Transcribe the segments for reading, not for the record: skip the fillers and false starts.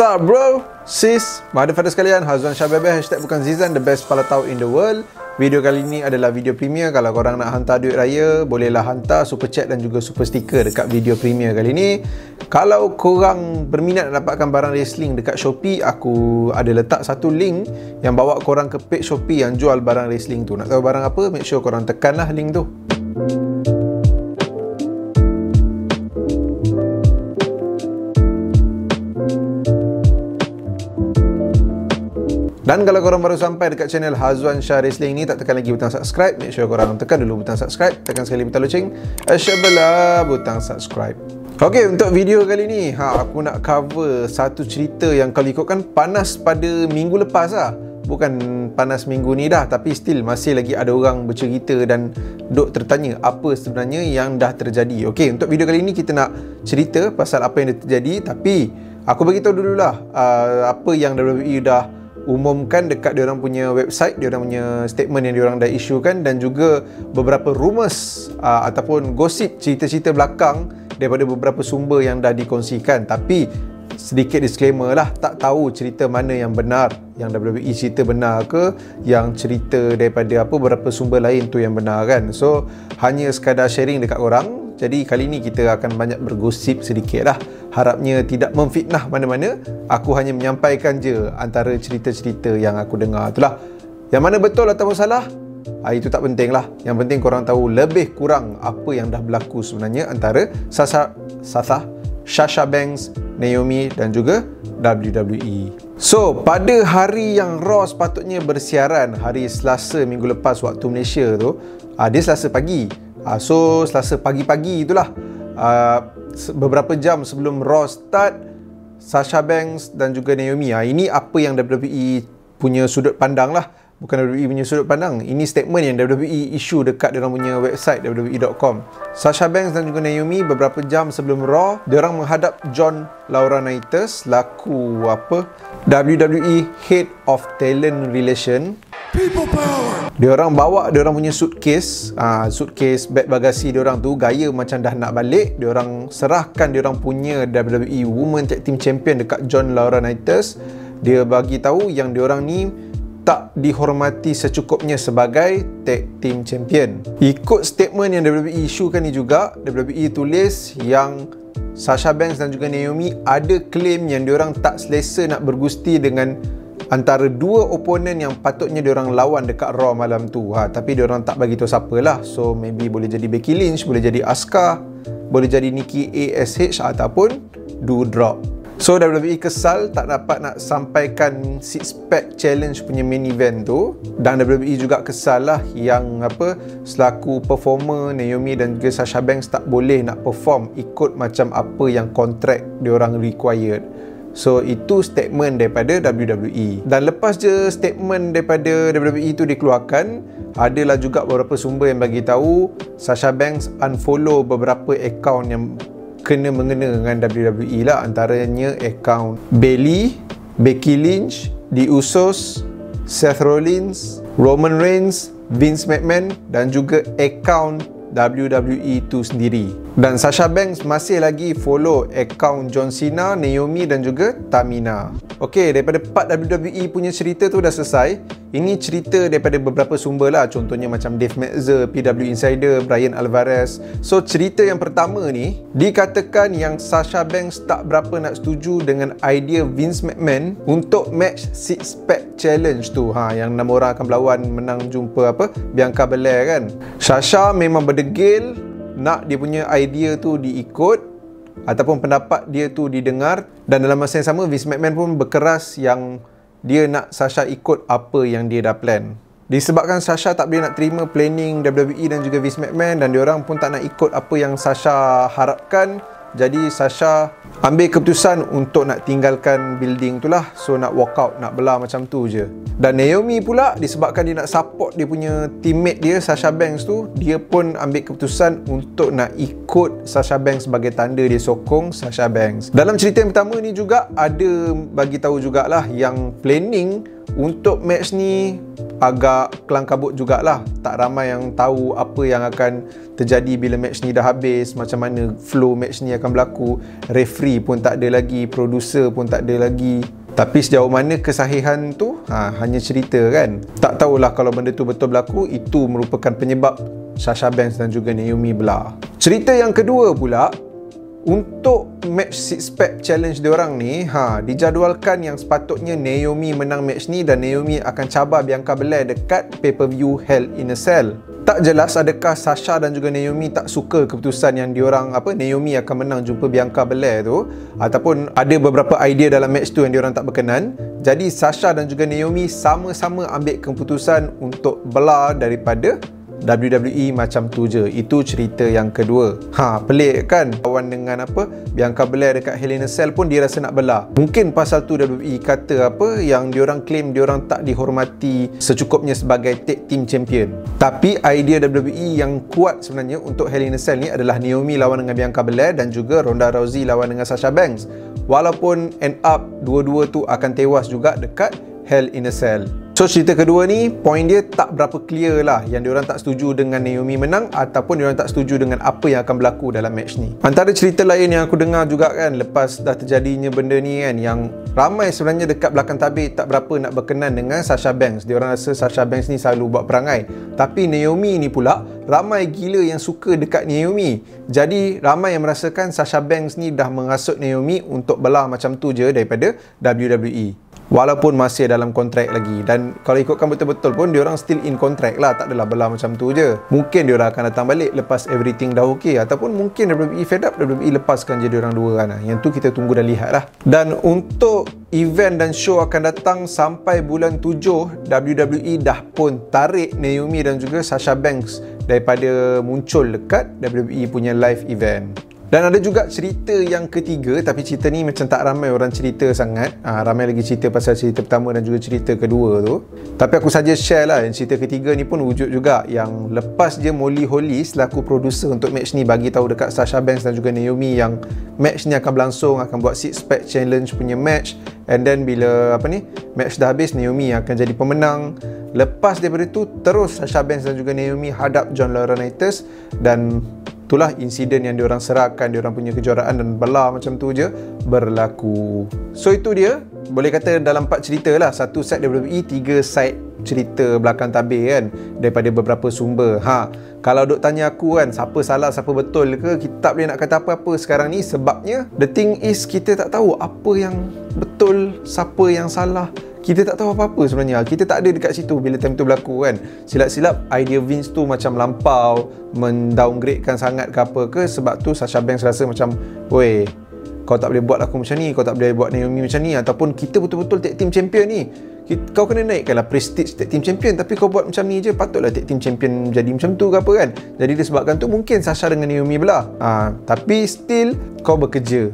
What's up bro, sis, motherfucker sekalian, Hazwan Syabebe, hashtag bukan Zizan, the best kepala tahu in the world. Video kali ini adalah video premier. Kalau korang nak hantar duit raya, bolehlah hantar super chat dan juga super sticker dekat video premier kali ini. Kalau korang berminat nak dapatkan barang wrestling dekat Shopee, aku ada letak satu link yang bawa korang ke page Shopee yang jual barang wrestling tu. Nak tahu barang apa? Make sure korang tekanlah link tu. Dan kalau korang baru sampai dekat channel Hazwan Shah Wrestling ni, tak tekan lagi butang subscribe. Make sure korang tekan dulu butang subscribe. Tekan sekali butang loceng, sebelah butang subscribe. Ok, untuk video kali ni aku nak cover satu cerita yang kalau ikutkan panas pada minggu lepas lah. Bukan panas minggu ni dah, tapi still masih lagi ada orang bercerita dan duk tertanya apa sebenarnya yang dah terjadi. Ok, untuk video kali ni kita nak cerita pasal apa yang dah terjadi. Tapi aku beritahu dululah apa yang WWE dah umumkan dekat diorang punya website, diorang punya statement yang diorang dah isukan, dan juga beberapa rumors ataupun gosip, cerita-cerita belakang daripada beberapa sumber yang dah dikongsikan. Tapi sedikit disclaimer lah, tak tahu cerita mana yang benar, yang WWE cerita benar ke, yang cerita daripada beberapa sumber lain tu yang benar kan. So hanya sekadar sharing dekat korang. Jadi kali ni kita akan banyak bergosip sedikit lah. Harapnya tidak memfitnah mana-mana. Aku hanya menyampaikan je antara cerita-cerita yang aku dengar tu lah. Yang mana betul ataupun salah, itu tak penting lah. Yang penting korang tahu lebih kurang apa yang dah berlaku sebenarnya antara Sasha Banks, Naomi dan juga WWE. So, pada hari yang Raw sepatutnya bersiaran, hari Selasa minggu lepas waktu Malaysia tu, dia Selasa pagi. So, Selasa pagi-pagi itulah, beberapa jam sebelum Raw start, Sasha Banks dan juga Naomi, ini apa yang WWE punya sudut pandang lah. Bukan WWE punya sudut pandang, ini statement yang WWE issue dekat diorang punya website WWE.com. Sasha Banks dan juga Naomi beberapa jam sebelum Raw, diorang menghadap John Laurinaitis laku WWE Head of Talent Relation. People power. Diorang bawa diorang punya suitcase, bag bagasi diorang tu gaya macam dah nak balik. Diorang serahkan diorang punya WWE Women Tag Team Champion dekat John Laurinaitis. Dia bagi tahu yang diorang ni tak dihormati secukupnya sebagai Tag Team Champion. Ikut statement yang WWE isukan ni juga, WWE tulis yang Sasha Banks dan juga Naomi ada claim yang diorang tak selesa nak bergusti dengan antara dua oponen yang patutnya diorang lawan dekat Raw malam tu. Tapi diorang tak bagi tahu siapa lah. So maybe boleh jadi Becky Lynch, boleh jadi Asuka, boleh jadi Nikki ASH ataupun Doudrop. So WWE kesal tak dapat nak sampaikan Six Pack Challenge punya main event tu. Dan WWE juga kesal lah yang selaku performer Naomi dan juga Sasha Banks tak boleh nak perform ikut macam apa yang kontrak diorang required. So itu statement daripada WWE. Dan lepas je statement daripada WWE tu dikeluarkan, adalah juga beberapa sumber yang bagi tahu Sasha Banks unfollow beberapa akaun yang kena-mengena dengan WWE lah. Antaranya akaun Bayley, Becky Lynch, The Usos, Seth Rollins, Roman Reigns, Vince McMahon dan juga akaun WWE tu sendiri. Dan Sasha Banks masih lagi follow akaun John Cena, Naomi dan juga Tamina. Ok, daripada part WWE punya cerita tu dah selesai. Ini cerita daripada beberapa sumber lah. Contohnya macam Dave Meltzer, PW Insider, Brian Alvarez. So cerita yang pertama ni, dikatakan yang Sasha Banks tak berapa nak setuju dengan idea Vince McMahon untuk match Six Pack Challenge tu. Yang 6 orang akan berlawan menang jumpa Bianca Belair kan. Sasha memang berdegil nak dia punya idea tu diikut ataupun pendapat dia tu didengar. Dan dalam masa yang sama, Vince McMahon pun berkeras yang dia nak Sasha ikut apa yang dia dah plan. Disebabkan Sasha tak boleh nak terima planning WWE dan juga Vince McMahon, dan diorang pun tak nak ikut apa yang Sasha harapkan. Jadi Sasha ambil keputusan untuk nak tinggalkan building tu lah. So nak walk out, nak belah macam tu je. Dan Naomi pula, disebabkan dia nak support dia punya teammate dia Sasha Banks tu, dia pun ambil keputusan untuk nak ikut Sasha Banks sebagai tanda dia sokong Sasha Banks. Dalam cerita yang pertama ni juga ada bagi tahu jugalah yang planning untuk match ni agak kelang kabut jugalah. Tak ramai yang tahu apa yang akan terjadi bila match ni dah habis, macam mana flow match ni akan berlaku. Referee pun tak ada lagi, producer pun tak ada lagi. Tapi sejauh mana kesahihan tu, hanya cerita kan. Tak tahulah kalau benda tu betul berlaku, itu merupakan penyebab Sasha Banks dan juga Naomi belah. Cerita yang kedua pula, untuk match six pack challenge diorang ni, dijadualkan yang sepatutnya Naomi menang match ni dan Naomi akan cabar Bianca Belair dekat pay-per-view Hell in a Cell. Tak jelas adakah Sasha dan juga Naomi tak suka keputusan yang diorang Naomi akan menang jumpa Bianca Belair tu, ataupun ada beberapa idea dalam match tu yang diorang tak berkenan. Jadi Sasha dan juga Naomi sama-sama ambil keputusan untuk belah daripada WWE macam tu je. Itu cerita yang kedua. Pelik kan? Lawan dengan Bianca Belair dekat Hell in a Cell pun dia rasa nak belah. Mungkin pasal tu WWE kata yang diorang claim diorang tak dihormati secukupnya sebagai tag team champion. Tapi idea WWE yang kuat sebenarnya untuk Hell in a Cell ni adalah Naomi lawan dengan Bianca Belair dan juga Ronda Rousey lawan dengan Sasha Banks. Walaupun end up dua-dua tu akan tewas juga dekat Hell in a Cell. So cerita kedua ni, point dia tak berapa clear lah, yang diorang tak setuju dengan Naomi menang ataupun diorang tak setuju dengan apa yang akan berlaku dalam match ni. Antara cerita lain yang aku dengar juga kan, lepas dah terjadinya benda ni kan, yang ramai sebenarnya dekat belakang tabir tak berapa nak berkenan dengan Sasha Banks. Diorang rasa Sasha Banks ni selalu buat perangai. Tapi Naomi ni pula, ramai gila yang suka dekat Naomi. Jadi ramai yang merasakan Sasha Banks ni dah mengasut Naomi untuk belah macam tu je daripada WWE. Walaupun masih dalam kontrak lagi. Dan kalau ikutkan betul-betul pun diorang still in kontrak lah. Tak adalah belah macam tu je. Mungkin diorang akan datang balik lepas everything dah okey. Ataupun mungkin WWE fed up, WWE lepaskan je diorang dua kan. Yang tu kita tunggu dan lihat lah. Dan untuk event dan show akan datang sampai bulan 7, WWE dah pun tarik Naomi dan juga Sasha Banks daripada muncul dekat WWE punya live event. Dan ada juga cerita yang ketiga, tapi cerita ni macam tak ramai orang cerita sangat. Ramai lagi cerita pasal cerita pertama dan juga cerita kedua tu. Tapi aku saja share lah, yang cerita ketiga ni pun wujud juga. Yang lepas je Molly Holly selaku producer untuk match ni bagi tahu dekat Sasha Banks dan juga Naomi yang match ni akan berlangsung, akan buat six pack challenge punya match. And then bila match dah habis, Naomi akan jadi pemenang. Lepas daripada tu, terus Sasha Banks dan juga Naomi hadap John Laurinaitis, dan itulah insiden yang diorang serahkan diorang punya kejuaraan dan belah macam tu je berlaku. So itu dia, boleh kata dalam 4 cerita lah, 1 side WWE, 3 side cerita belakang tabir kan, daripada beberapa sumber. Kalau duk tanya aku kan, siapa salah siapa betul ke, kita tak boleh nak kata apa-apa sekarang ni. Sebabnya the thing is, kita tak tahu apa yang betul, siapa yang salah. Kita tak tahu apa-apa sebenarnya. Kita tak ada dekat situ bila time tu berlaku kan. Silap-silap idea Vince tu macam lampau, mendowngradekan sangat ke apa ke. Sebab tu Sasha Banks rasa macam, weh, kau tak boleh buat aku macam ni, kau tak boleh buat Naomi macam ni. Ataupun kita betul-betul tag team champion ni, kau kena naikkanlah prestige tag team champion. Tapi kau buat macam ni je, patutlah tag team champion jadi macam tu ke apa kan. Jadi disebabkan tu mungkin Sasha dengan Naomi belah. Tapi still kau bekerja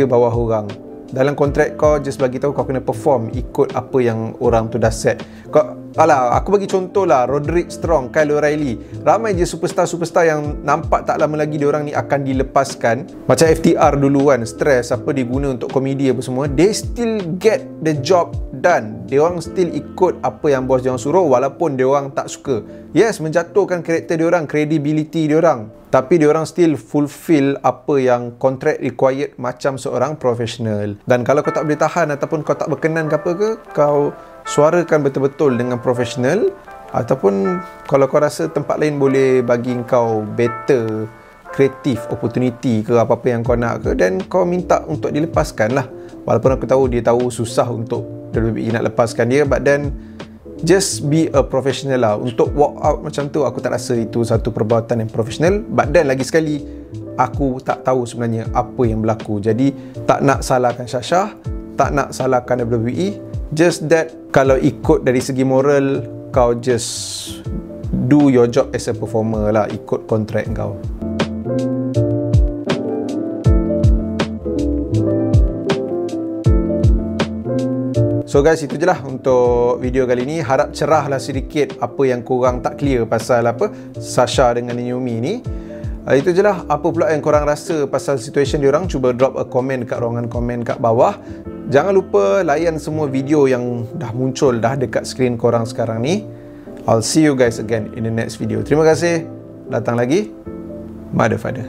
bawah orang. Dalam kontrak kau just bagi tahu kau kena perform ikut apa yang orang tu dah set. Aku bagi contoh lah, Roderick Strong, Kyle O'Reilly. Ramai je superstar yang nampak tak lama lagi diorang ni akan dilepaskan. Macam FTR dulu kan, stress apa diguna untuk komedi apa semua. They still get the job done. Diorang still ikut apa yang bos diorang suruh walaupun diorang tak suka. Yes, menjatuhkan karakter diorang, credibility diorang. Tapi diorang still fulfill apa yang kontrak required macam seorang profesional. Dan kalau kau tak boleh tahan ataupun kau tak berkenan ke apa ke, kau suarakan betul-betul dengan profesional. Ataupun kalau kau rasa tempat lain boleh bagi kau better creative opportunity ke apa-apa yang kau nak ke, dan kau minta untuk dilepaskan lah. Walaupun aku tahu dia tahu susah untuk WWE nak lepaskan dia, but then just be a professional lah. Untuk walk out macam tu, aku tak rasa itu satu perbuatan yang profesional. But then lagi sekali, aku tak tahu sebenarnya apa yang berlaku. Jadi tak nak salahkan Sasha, tak nak salahkan WWE. Just that kalau ikut dari segi moral, kau just do your job as a performer lah, ikut kontrak kau. So guys, itu je lah untuk video kali ni. Harap cerah lah sedikit apa yang korang tak clear pasal Sasha dengan Naomi ni. Itu je lah. Apa pula yang korang rasa pasal situation diorang? Cuba drop a comment dekat ruangan komen kat bawah. Jangan lupa layan semua video yang dah muncul dah dekat skrin korang sekarang ni. I'll see you guys again in the next video. Terima kasih. Datang lagi. Mother Father.